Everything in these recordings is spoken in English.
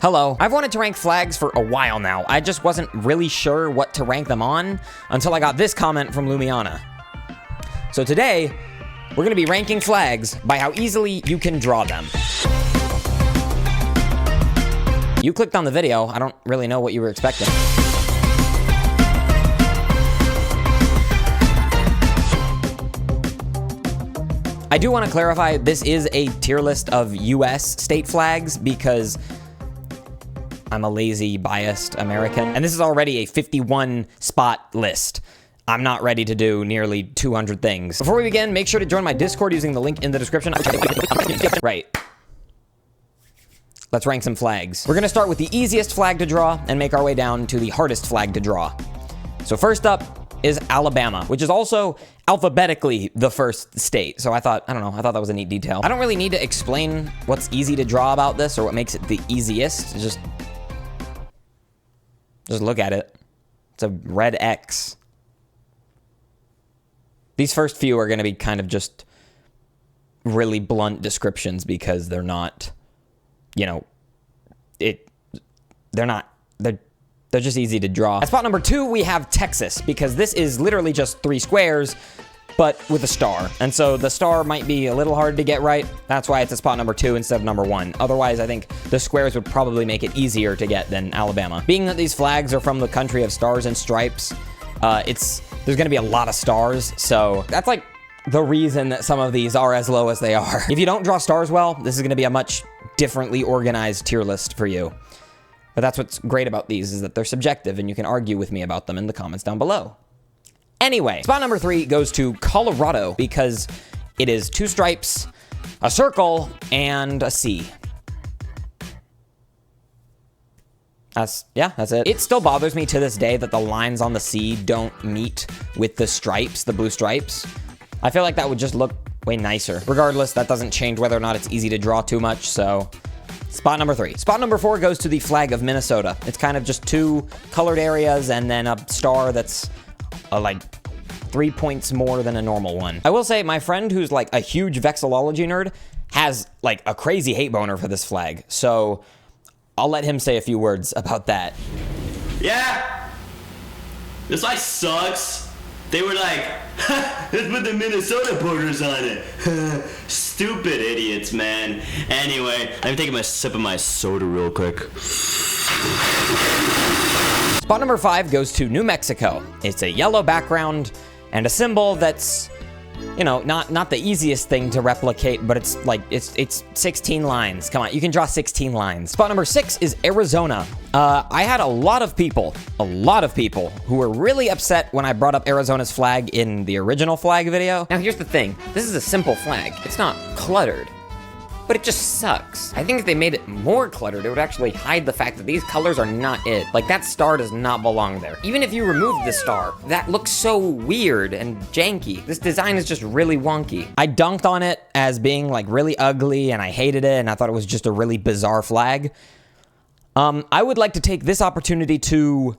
Hello. I've wanted to rank flags for a while now. I just wasn't really sure what to rank them on until I got this comment from Lumiana. So today, we're gonna be ranking flags by how easily you can draw them. You clicked on the video. I don't really know what you were expecting. I do want to clarify, this is a tier list of US state flags because I'm a lazy, biased American. And this is already a 51 spot list. I'm not ready to do nearly 200 things. Before we begin, make sure to join my Discord using the link in the description. Right. Let's rank some flags. We're gonna start with the easiest flag to draw and make our way down to the hardest flag to draw. So first up is Alabama, which is also alphabetically the first state. So I thought that was a neat detail. I don't really need to explain what's easy to draw about this or what makes it the easiest. Just look at it. It's a red X. These first few are gonna be kind of just really blunt descriptions because they're not, they're just easy to draw. At spot number 2, we have Texas, because this is literally just 3 squares, but with a star. And so the star might be a little hard to get right. That's why it's at spot number 2 instead of number 1. Otherwise, I think the squares would probably make it easier to get than Alabama. Being that these flags are from the country of stars and stripes, there's gonna be a lot of stars, so that's like the reason that some of these are as low as they are. If you don't draw stars well, this is gonna be a much differently organized tier list for you. But that's what's great about these, is that they're subjective and you can argue with me about them in the comments down below. Anyway, spot number 3 goes to Colorado because it is 2 stripes, a circle, and a C. That's it. It still bothers me to this day that the lines on the C don't meet with the stripes, the blue stripes. I feel like that would just look way nicer. Regardless, that doesn't change whether or not it's easy to draw too much, so spot number 3. Spot number 4 goes to the flag of Minnesota. It's kind of just 2 colored areas and then a star that's like 3 points more than a normal one. I will say my friend who's like a huge vexillology nerd has like a crazy hate boner for this flag. So I'll let him say a few words about that. Yeah, this flag sucks. They were like, let's put the Minnesota borders on it. Stupid idiots, man. Anyway, let me take a sip of my soda real quick. Spot number 5 goes to New Mexico. It's a yellow background and a symbol that's, not the easiest thing to replicate, but it's 16 lines. Come on, you can draw 16 lines. Spot number 6 is Arizona. I had a lot of people who were really upset when I brought up Arizona's flag in the original flag video. Now here's the thing, this is a simple flag. It's not cluttered, but it just sucks. I think if they made it more cluttered, it would actually hide the fact that these colors are not it. Like, that star does not belong there. Even if you remove the star, that looks so weird and janky. This design is just really wonky. I dunked on it as being like really ugly and I hated it and I thought it was just a really bizarre flag. I would like to take this opportunity to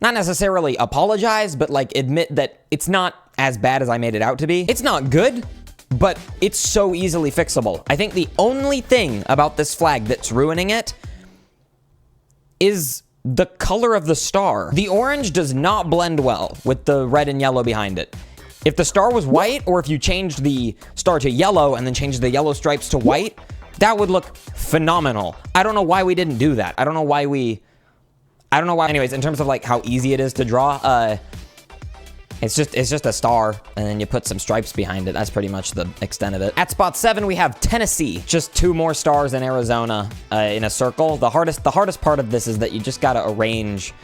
not necessarily apologize, but like admit that it's not as bad as I made it out to be. It's not good, but it's so easily fixable. I think the only thing about this flag that's ruining it is the color of the star. The orange does not blend well with the red and yellow behind it. If the star was white, or if you changed the star to yellow and then changed the yellow stripes to white, that would look phenomenal. I don't know why we didn't do that. I don't know why. Anyways, in terms of like how easy it is to draw, it's just a star, and then you put some stripes behind it. That's pretty much the extent of it. At spot 7, we have Tennessee. Just 2 more stars in Arizona in a circle. The hardest part of this is that you just gotta arrange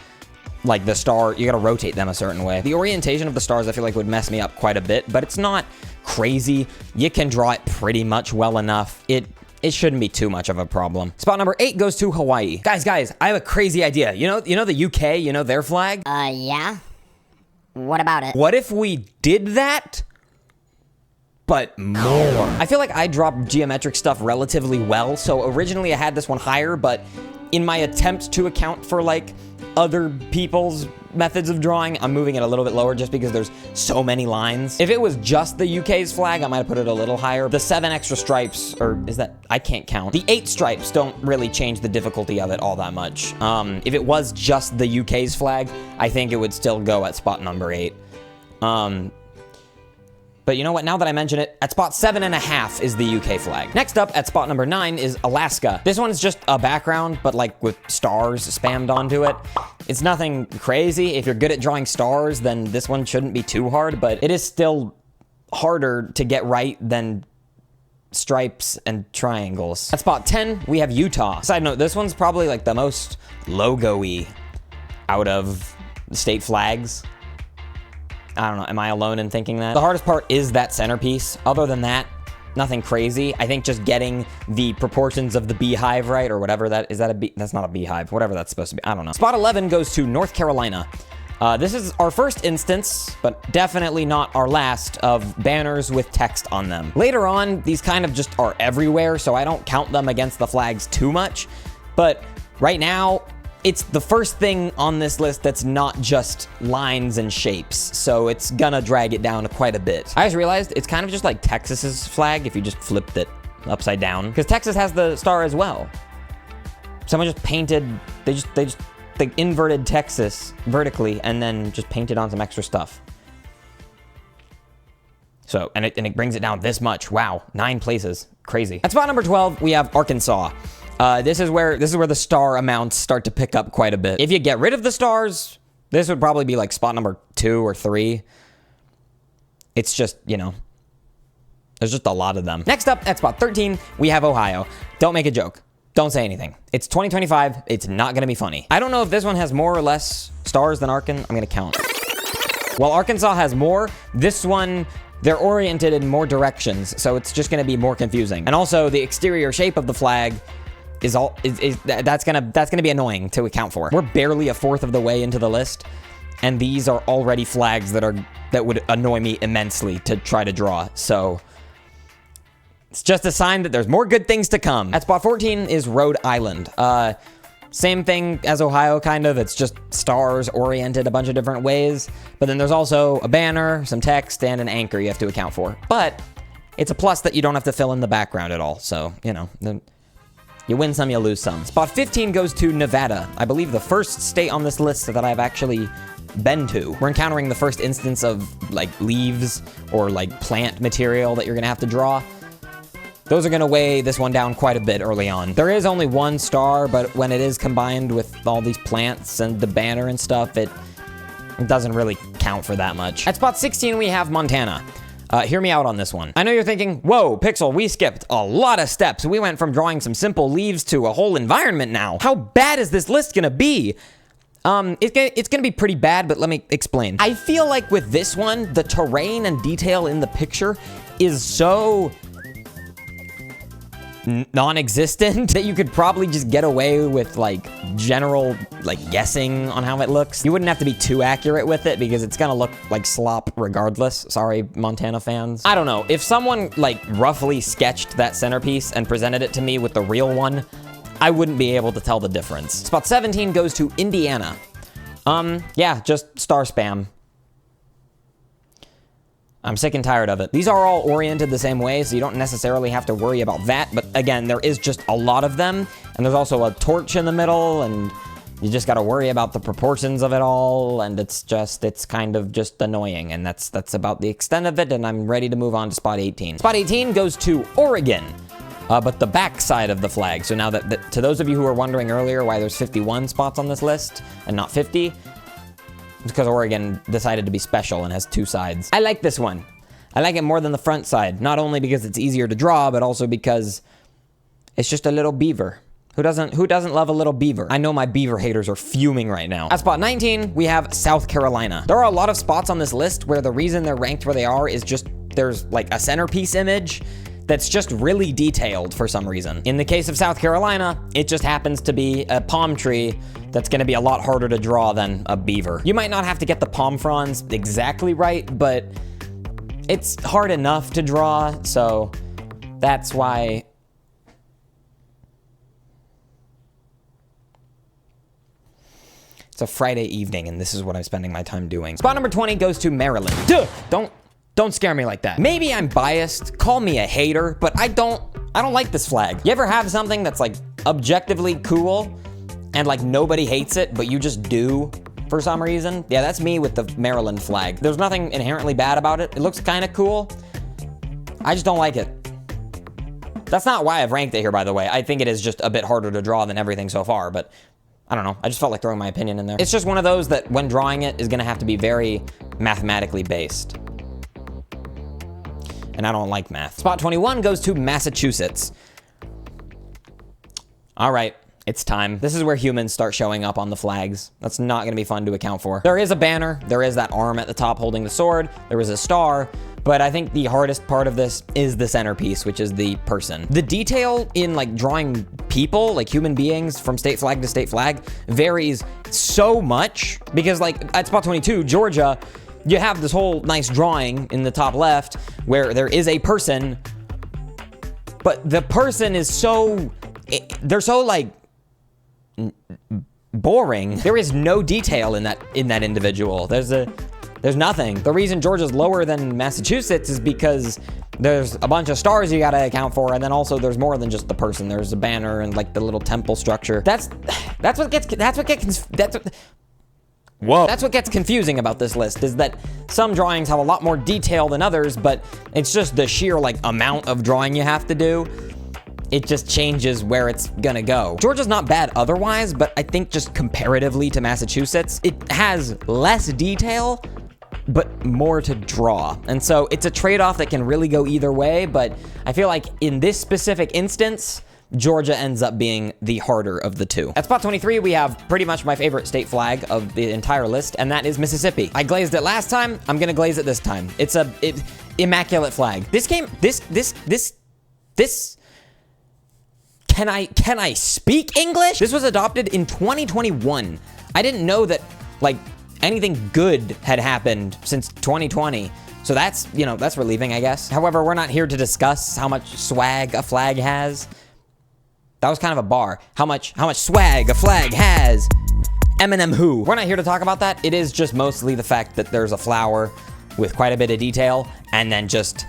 like the star. You gotta rotate them a certain way. The orientation of the stars I feel like would mess me up quite a bit, but it's not crazy. You can draw it pretty much well enough. It shouldn't be too much of a problem. Spot number 8 goes to Hawaii. Guys, I have a crazy idea. You know the UK, their flag? Yeah. What about it? What if we did that, but more? I feel like I dropped geometric stuff relatively well, so originally I had this one higher, but in my attempt to account for like other people's methods of drawing, I'm moving it a little bit lower just because there's so many lines. If it was just the UK's flag, I might have put it a little higher. The 7 extra stripes, or is that, I can't count. The 8 stripes don't really change the difficulty of it all that much. If it was just the UK's flag, I think it would still go at spot number 8. But you know what, now that I mention it, at spot 7.5 is the UK flag. Next up, at spot number 9 is Alaska. This one's just a background, but like with stars spammed onto it. It's nothing crazy. If you're good at drawing stars, then this one shouldn't be too hard, but it is still harder to get right than stripes and triangles. At spot 10, we have Utah. Side note, this one's probably like the most logo-y out of the state flags. I don't know, am I alone in thinking that? The hardest part is that centerpiece. Other than that, nothing crazy. I think just getting the proportions of the beehive right, or whatever that, is that a bee? That's not a beehive, whatever that's supposed to be, I don't know. Spot 11 goes to North Carolina. This is our first instance, but definitely not our last, of banners with text on them. Later on, these kind of just are everywhere, so I don't count them against the flags too much, but right now, it's the first thing on this list that's not just lines and shapes, so it's gonna drag it down quite a bit. I just realized it's kind of just like Texas's flag if you just flipped it upside down, because Texas has the star as well. Someone just painted, they inverted Texas vertically and then just painted on some extra stuff. So, and it brings it down this much. Wow, 9 places, crazy. At spot number 12, we have Arkansas. This is where the star amounts start to pick up quite a bit. If you get rid of the stars, this would probably be like spot number 2 or 3. It's just, you know, there's just a lot of them. Next up, at spot 13, we have Ohio. Don't make a joke. Don't say anything. It's 2025. It's not gonna be funny. I don't know if this one has more or less stars than Arkansas. I'm gonna count. While Arkansas has more, this one, they're oriented in more directions, so it's just gonna be more confusing. And also, the exterior shape of the flag that's gonna be annoying to account for. We're barely a fourth of the way into the list, and these are already flags that would annoy me immensely to try to draw. So it's just a sign that there's more good things to come. At spot 14 is Rhode Island. Same thing as Ohio, kind of. It's just stars oriented a bunch of different ways, but then there's also a banner, some text, and an anchor you have to account for. But it's a plus that you don't have to fill in the background at all. So, you know, you win some, you lose some. Spot 15 goes to Nevada. I believe the first state on this list that I've actually been to. We're encountering the first instance of like leaves or like plant material that you're gonna have to draw. Those are gonna weigh this one down quite a bit early on. There is only 1 star, but when it is combined with all these plants and the banner and stuff, it doesn't really count for that much. At spot 16, we have Montana. Hear me out on this one. I know you're thinking, whoa, Pixel, we skipped a lot of steps. We went from drawing some simple leaves to a whole environment now. How bad is this list gonna be? It's gonna be pretty bad, but let me explain. I feel like with this one, the terrain and detail in the picture is so non-existent that you could probably just get away with like general like guessing on how it looks. You wouldn't have to be too accurate with it because it's gonna look like slop regardless. Sorry, Montana fans. I don't know, if someone like roughly sketched that centerpiece and presented it to me with the real one, I wouldn't be able to tell the difference. Spot 17 goes to Indiana. Yeah, just star spam. I'm sick and tired of it. These are all oriented the same way, so you don't necessarily have to worry about that, but again, there is just a lot of them, and there's also a torch in the middle, and you just gotta worry about the proportions of it all, and it's kind of just annoying, and that's about the extent of it, and I'm ready to move on to spot 18. Spot 18 goes to Oregon, but the back side of the flag. So now that to those of you who were wondering earlier why there's 51 spots on this list and not 50, it's because Oregon decided to be special and has 2 sides. I like this one. I like it more than the front side, not only because it's easier to draw, but also because it's just a little beaver. Who doesn't love a little beaver? I know my beaver haters are fuming right now. At spot 19, we have South Carolina. There are a lot of spots on this list where the reason they're ranked where they are is just there's like a centerpiece image that's just really detailed for some reason. In the case of South Carolina, it just happens to be a palm tree that's gonna be a lot harder to draw than a beaver. You might not have to get the palm fronds exactly right, but it's hard enough to draw, so that's why It's a Friday evening, and this is what I'm spending my time doing. Spot number 20 goes to Maryland. Duh! Don't scare me like that. Maybe I'm biased, call me a hater, but I don't like this flag. You ever have something that's like objectively cool and like nobody hates it, but you just do for some reason? Yeah, that's me with the Maryland flag. There's nothing inherently bad about it. It looks kind of cool. I just don't like it. That's not why I've ranked it here, by the way. I think it is just a bit harder to draw than everything so far, but I don't know. I just felt like throwing my opinion in there. It's just one of those that when drawing it is gonna have to be very mathematically based. And I don't like math. Spot 21 goes to Massachusetts. All right, it's time. This is where humans start showing up on the flags. That's not gonna be fun to account for. There is a banner, there is that arm at the top holding the sword, there is a star, but I think the hardest part of this is the centerpiece, which is the person. The detail in like drawing people, like human beings from state flag to state flag, varies so much because like at spot 22, Georgia, you have this whole nice drawing in the top left where there is a person, but the person is they're so like boring. There is no detail in that individual. There's nothing. The reason Georgia's lower than Massachusetts is because there's a bunch of stars you gotta account for, and then also there's more than just the person. There's a banner and like the little temple structure. That's what gets confusing about this list, is that some drawings have a lot more detail than others, but it's just the sheer like amount of drawing you have to do. It just changes where it's gonna go. Georgia's not bad otherwise, but I think just comparatively to Massachusetts, it has less detail, but more to draw. And so it's a trade-off that can really go either way, but I feel like in this specific instance, Georgia ends up being the harder of the two. At spot 23, we have pretty much my favorite state flag of the entire list, and that is Mississippi. I glazed it last time, I'm gonna glaze it this time. It's immaculate flag. Can I speak English? This was adopted in 2021. I didn't know that like anything good had happened since 2020. So that's, that's relieving, I guess. However, we're not here to discuss how much swag a flag has. That was kind of a bar. How much swag a flag has. Eminem who? We're not here to talk about that. It is just mostly the fact that there's a flower with quite a bit of detail and then just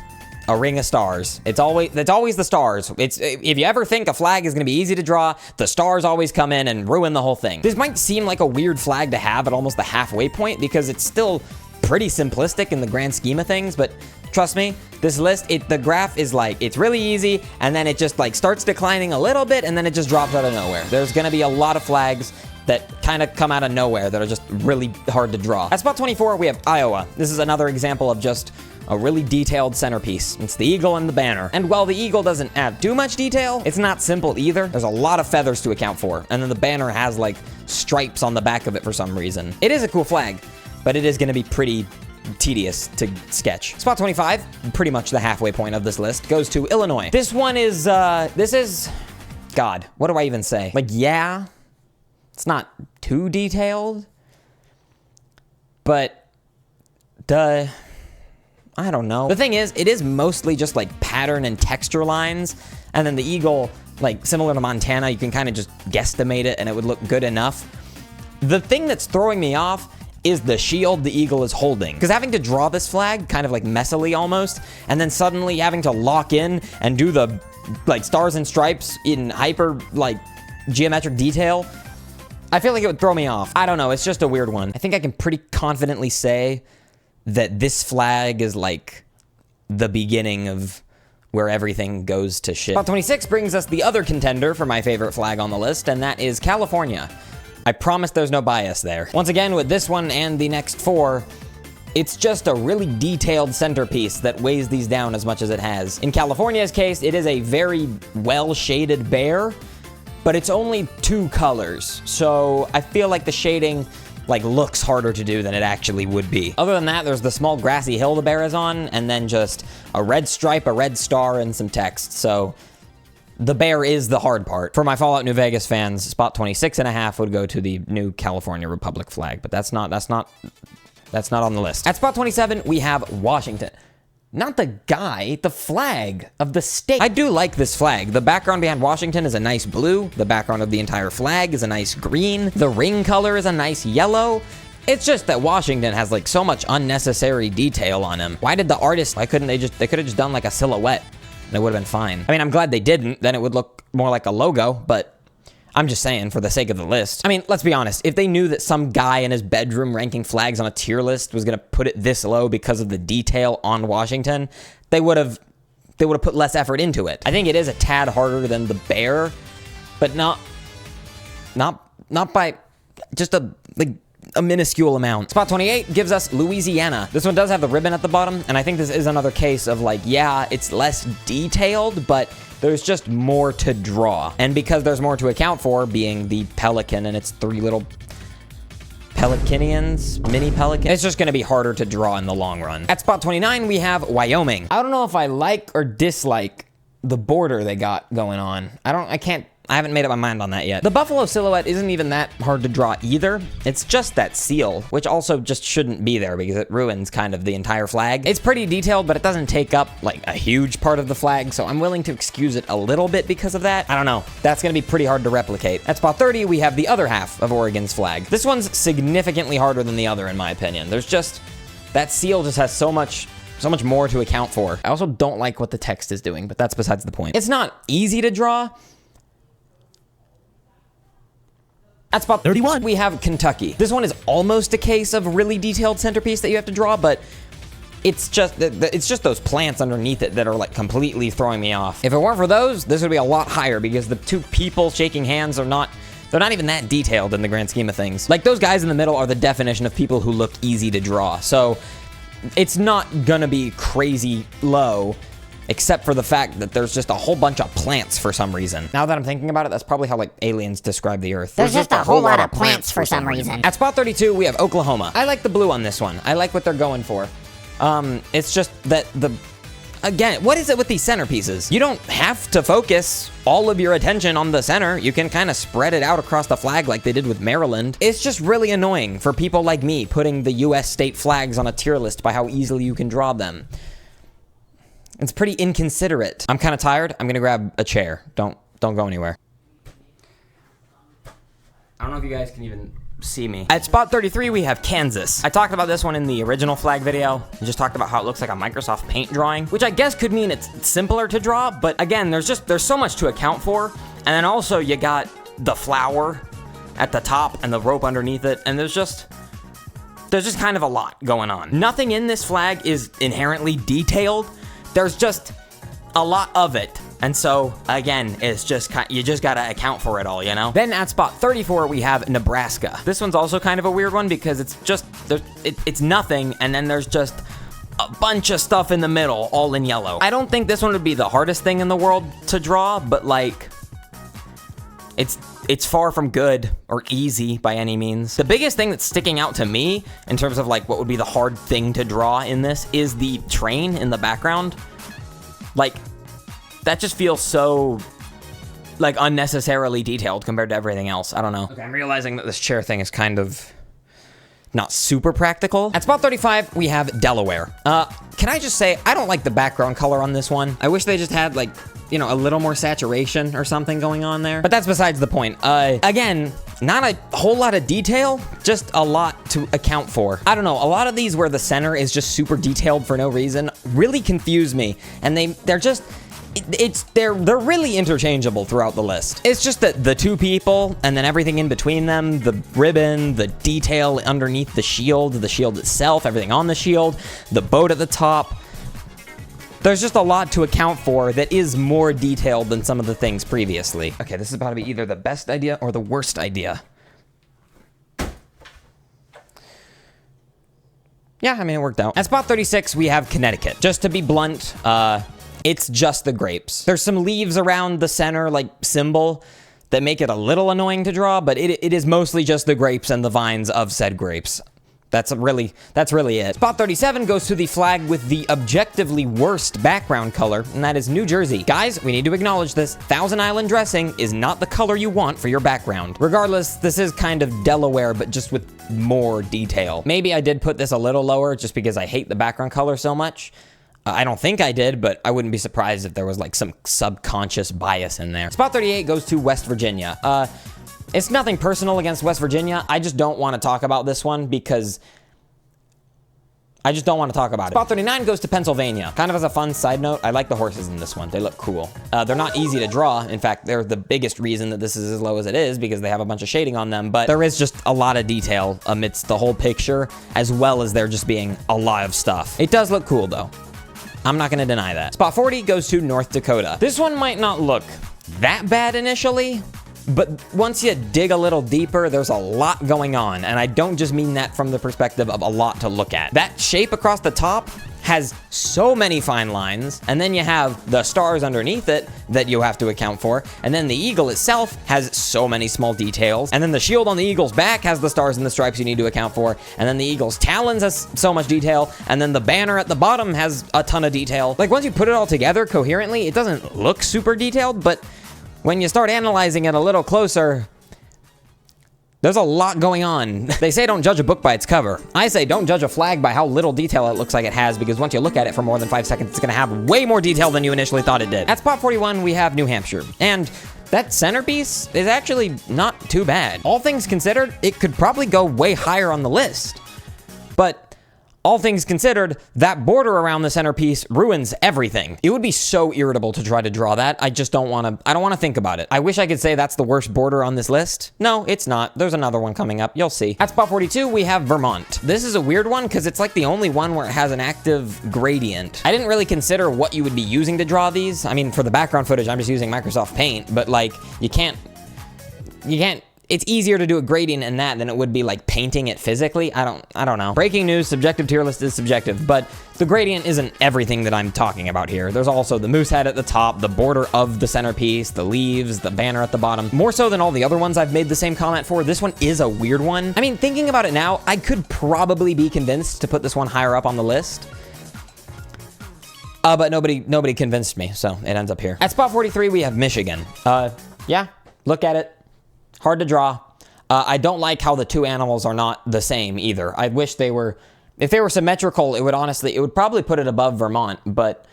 a ring of stars. It's always the stars. If you ever think a flag is gonna be easy to draw, the stars always come in and ruin the whole thing. This might seem like a weird flag to have at almost the halfway point because it's still pretty simplistic in the grand scheme of things, but trust me, this list, the graph is like, it's really easy, and then it just like starts declining a little bit, and then it just drops out of nowhere. There's gonna be a lot of flags that kind of come out of nowhere that are just really hard to draw. At spot 24, we have Iowa. This is another example of just a really detailed centerpiece. It's the eagle and the banner. And while the eagle doesn't have too much detail, it's not simple either. There's a lot of feathers to account for. And then the banner has like stripes on the back of it for some reason. It is a cool flag, but it is gonna be pretty tedious to sketch. Spot 25, pretty much the halfway point of this list, goes to Illinois. This one is, God, what do I even say? Like, yeah, it's not too detailed, but I don't know. The thing is, it is mostly just like pattern and texture lines, and then the eagle, like similar to Montana, you can kind of just guesstimate it and it would look good enough. The thing that's throwing me off is the shield the eagle is holding. Because having to draw this flag, kind of like messily almost, and then suddenly having to lock in and do the like stars and stripes in hyper like geometric detail, I feel like it would throw me off. I don't know, it's just a weird one. I think I can pretty confidently say that this flag is like the beginning of where everything goes to shit. Spot 26 brings us the other contender for my favorite flag on the list, and that is California. I promise there's no bias there. Once again, with this one and the next four, it's just a really detailed centerpiece that weighs these down as much as it has. In California's case, it is a very well-shaded bear, but it's only 2 colors, so I feel like the shading like looks harder to do than it actually would be. Other than that, there's the small grassy hill the bear is on, and then just a red stripe, a red star, and some text. So the bear is the hard part. For my Fallout New Vegas fans, spot 26.5 would go to the new California Republic flag, but that's not on the list. At spot 27, we have Washington. Not the guy, the flag of the state. I do like this flag. The background behind Washington is a nice blue. The background of the entire flag is a nice green. The ring color is a nice yellow. It's just that Washington has like so much unnecessary detail on him. Why did the artist, why couldn't they could have just done like a silhouette and it would have been fine. I mean, I'm glad they didn't, then it would look more like a logo, but I'm just saying for the sake of the list. I mean, let's be honest. If they knew that some guy in his bedroom ranking flags on a tier list was gonna put it this low because of the detail on Washington, they would have put less effort into it. I think it is a tad harder than the bear, but not by just a minuscule amount. Spot 28 gives us Louisiana. This one does have the ribbon at the bottom, and I think this is another case of like, yeah, it's less detailed, but there's just more to draw. And because there's more to account for, being the pelican and its 3 little pelicanians, mini pelican, it's just gonna be harder to draw in the long run. At spot 29, we have Wyoming. I don't know if I like or dislike the border they got going on. I haven't made up my mind on that yet. The buffalo silhouette isn't even that hard to draw either. It's just that seal, which also just shouldn't be there because it ruins kind of the entire flag. It's pretty detailed, but it doesn't take up like a huge part of the flag, so I'm willing to excuse it a little bit because of that. I don't know. That's gonna be pretty hard to replicate. At spot 30, we have the other half of Oregon's flag. This one's significantly harder than the other, in my opinion. There's just, that seal just has so much more to account for. I also don't like what the text is doing, but that's besides the point. It's not easy to draw. At spot 31, we have Kentucky. This one is almost a case of really detailed centerpiece that you have to draw, but it's just those plants underneath it that are like completely throwing me off. If it weren't for those, this would be a lot higher because the 2 people shaking hands they're not even that detailed in the grand scheme of things. Like those guys in the middle are the definition of people who look easy to draw. So it's not gonna be crazy low, except for the fact that there's just a whole bunch of plants for some reason. Now that I'm thinking about it, that's probably how like aliens describe the earth. There's just a whole lot of plants for some reason. At spot 32, we have Oklahoma. I like the blue on this one. I like what they're going for. It's just that again, what is it with these centerpieces? You don't have to focus all of your attention on the center. You can kind of spread it out across the flag like they did with Maryland. It's just really annoying for people like me putting the US state flags on a tier list by how easily you can draw them. It's pretty inconsiderate. I'm kind of tired. I'm gonna grab a chair. Don't go anywhere. I don't know if you guys can even see me. At spot 33, we have Kansas. I talked about this one in the original flag video. I just talked about how it looks like a Microsoft Paint drawing, which I guess could mean it's simpler to draw, but again, there's so much to account for. And then also you got the flower at the top and the rope underneath it, and there's just kind of a lot going on. Nothing in this flag is inherently detailed. There's just a lot of it. And so, again, it's just you just gotta account for it all, you know? Then at spot 34, we have Nebraska. This one's also kind of a weird one because it's just, it's nothing, and then there's just a bunch of stuff in the middle, all in yellow. I don't think this one would be the hardest thing in the world to draw, but like, it's far from good or easy by any means. The biggest thing that's sticking out to me in terms of like what would be the hard thing to draw in this is the train in the background. Like, that just feels so like unnecessarily detailed compared to everything else. I don't know. Okay, I'm realizing that this chair thing is kind of not super practical. At spot 35, we have Delaware. Can I just say, I don't like the background color on this one. I wish they just had like, you know, a little more saturation or something going on there. But that's besides the point. Again, not a whole lot of detail, just a lot to account for. I don't know, a lot of these where the center is just super detailed for no reason really confuse me. And they're just, they're really interchangeable throughout the list. It's just that the 2 people and then everything in between them, the ribbon, the detail underneath the shield itself, everything on the shield, the boat at the top. There's just a lot to account for that is more detailed than some of the things previously. Okay, this is about to be either the best idea or the worst idea. Yeah, I mean, it worked out. At spot 36, we have Connecticut. Just to be blunt, it's just the grapes. There's some leaves around the center, like, symbol that make it a little annoying to draw, but it is mostly just the grapes and the vines of said grapes. That's really it. Spot 37 goes to the flag with the objectively worst background color, and that is New Jersey. Guys, we need to acknowledge this. Thousand Island dressing is not the color you want for your background. Regardless, this is kind of Delaware, but just with more detail. Maybe I did put this a little lower just because I hate the background color so much. I don't think I did, but I wouldn't be surprised if there was like some subconscious bias in there. Spot 38 goes to West Virginia. It's nothing personal against West Virginia. I just don't want to talk about this one because I just don't want to talk about it. Spot 39 goes to Pennsylvania. Kind of as a fun side note, I like the horses in this one. They look cool. They're not easy to draw. In fact, they're the biggest reason that this is as low as it is because they have a bunch of shading on them, but there is just a lot of detail amidst the whole picture, as well as there just being a lot of stuff. It does look cool though. I'm not gonna deny that. Spot 40 goes to North Dakota. This one might not look that bad initially, but once you dig a little deeper, there's a lot going on, and I don't just mean that from the perspective of a lot to look at. That shape across the top has so many fine lines, and then you have the stars underneath it that you have to account for, and then the eagle itself has so many small details, and then the shield on the eagle's back has the stars and the stripes you need to account for, and then the eagle's talons has so much detail, and then the banner at the bottom has a ton of detail. Like, once you put it all together coherently, it doesn't look super detailed, but when you start analyzing it a little closer, there's a lot going on. They say don't judge a book by its cover. I say don't judge a flag by how little detail it looks like it has, because once you look at it for more than 5 seconds, it's gonna have way more detail than you initially thought it did. At spot 41, we have New Hampshire, and that centerpiece is actually not too bad. All things considered, it could probably go way higher on the list, but all things considered, that border around the centerpiece ruins everything. It would be so irritable to try to draw that. I just don't want to think about it. I wish I could say that's the worst border on this list. No, it's not. There's another one coming up. You'll see. At spot 42, we have Vermont. This is a weird one because it's like the only one where it has an active gradient. I didn't really consider what you would be using to draw these. I mean, for the background footage, I'm just using Microsoft Paint, but like, you can't, it's easier to do a gradient in that than it would be like painting it physically. I don't know. Breaking news, subjective tier list is subjective, but the gradient isn't everything that I'm talking about here. There's also the moose head at the top, the border of the centerpiece, the leaves, the banner at the bottom. More so than all the other ones I've made the same comment for, this one is a weird one. I mean, thinking about it now, I could probably be convinced to put this one higher up on the list. But nobody convinced me, so it ends up here. At spot 43, we have Michigan. Yeah, look at it. Hard to draw. I don't like how the two animals are not the same either. I wish they were, if they were symmetrical, it would probably put it above Vermont, but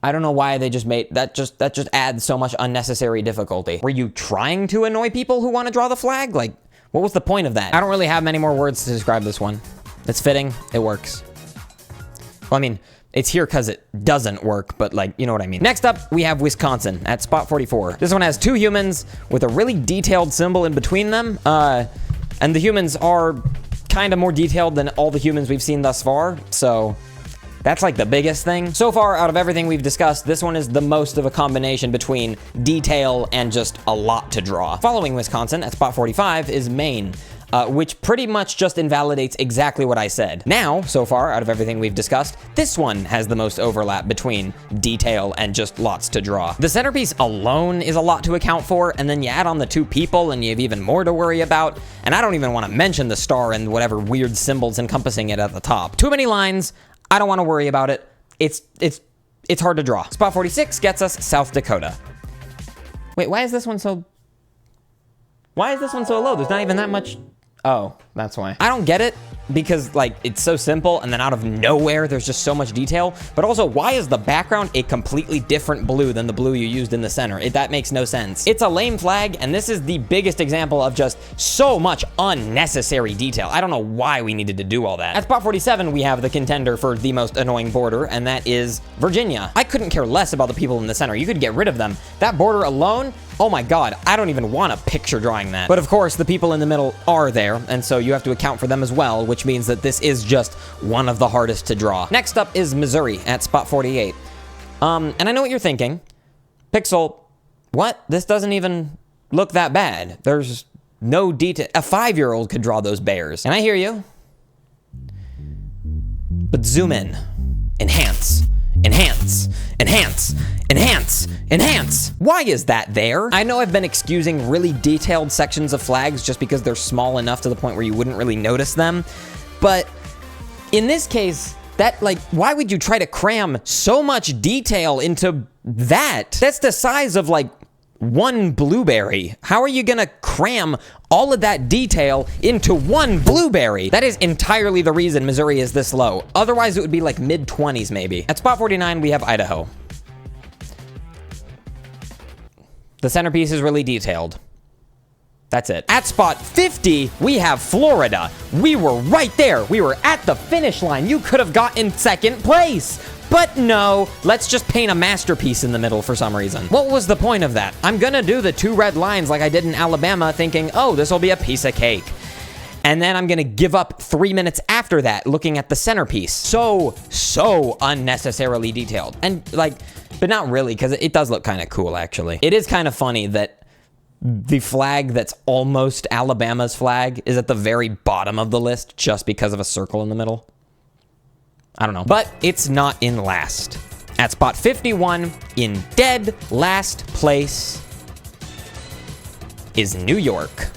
I don't know why they just made, that just adds so much unnecessary difficulty. Were you trying to annoy people who want to draw the flag? Like, what was the point of that? I don't really have many more words to describe this one. It's fitting, it works. Well, I mean, it's here because it doesn't work, but like, you know what I mean. Next up, we have Wisconsin at spot 44. This one has two humans with a really detailed symbol in between them. And the humans are kind of more detailed than all the humans we've seen thus far. So that's like the biggest thing. So far, out of everything we've discussed, this one is the most of a combination between detail and just a lot to draw. Following Wisconsin at spot 45 is Maine. Which pretty much just invalidates exactly what I said. Now, so far, out of everything we've discussed, this one has the most overlap between detail and just lots to draw. The centerpiece alone is a lot to account for, and then you add on the two people and you have even more to worry about, and I don't even want to mention the star and whatever weird symbols encompassing it at the top. Too many lines, I don't want to worry about it. It's hard to draw. Spot 46 gets us South Dakota. Wait, why is this one so low? There's not even that much. Oh, that's why. I don't get it, because like, it's so simple, and then out of nowhere, there's just so much detail. But also, why is the background a completely different blue than the blue you used in the center? That makes no sense. It's a lame flag, and this is the biggest example of just so much unnecessary detail. I don't know why we needed to do all that. At spot 47, we have the contender for the most annoying border, and that is Virginia. I couldn't care less about the people in the center. You could get rid of them. That border alone, oh my god, I don't even want to picture drawing that. But of course, the people in the middle are there, and so you have to account for them as well, which means that this is just one of the hardest to draw. Next up is Missouri at spot 48. And I know what you're thinking. Pixel, what? This doesn't even look that bad. There's no detail. A 5-year-old could draw those bears. And I hear you. But zoom in. Enhance. Enhance. Enhance. Enhance. Enhance. Why is that there? I know I've been excusing really detailed sections of flags just because they're small enough to the point where you wouldn't really notice them. But in this case, that, like, why would you try to cram so much detail into that? That's the size of, like, one blueberry. How are you gonna cram all of that detail into one blueberry? That is entirely the reason Missouri is this low. Otherwise, it would be like mid-20s maybe. At spot 49, we have Idaho. The centerpiece is really detailed. That's it. At spot 50, we have Florida. We were right there. We were at the finish line. You could have gotten second place. But no, let's just paint a masterpiece in the middle for some reason. What was the point of that? I'm gonna do the 2 red lines like I did in Alabama, thinking, oh, this will be a piece of cake. And then I'm gonna give up 3 minutes after that looking at the centerpiece. So unnecessarily detailed. And like, but not really, because it does look kind of cool, actually. It is kind of funny that the flag that's almost Alabama's flag is at the very bottom of the list just because of a circle in the middle. I don't know. But it's not in last. At spot 51, in dead last place, is New York.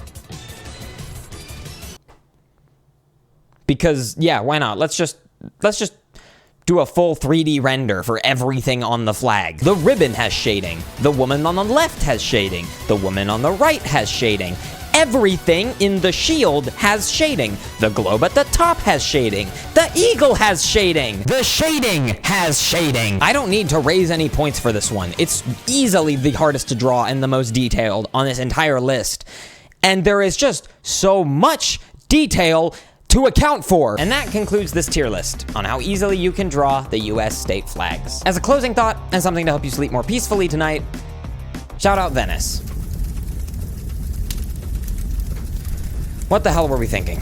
Because, yeah, why not? Let's just do a full 3D render for everything on the flag. The ribbon has shading. The woman on the left has shading. The woman on the right has shading. Everything in the shield has shading. The globe at the top has shading. The eagle has shading. The shading has shading. I don't need to raise any points for this one. It's easily the hardest to draw and the most detailed on this entire list. And there is just so much detail to account for. And that concludes this tier list on how easily you can draw the US state flags. As a closing thought and something to help you sleep more peacefully tonight, shout out Venice. What the hell were we thinking?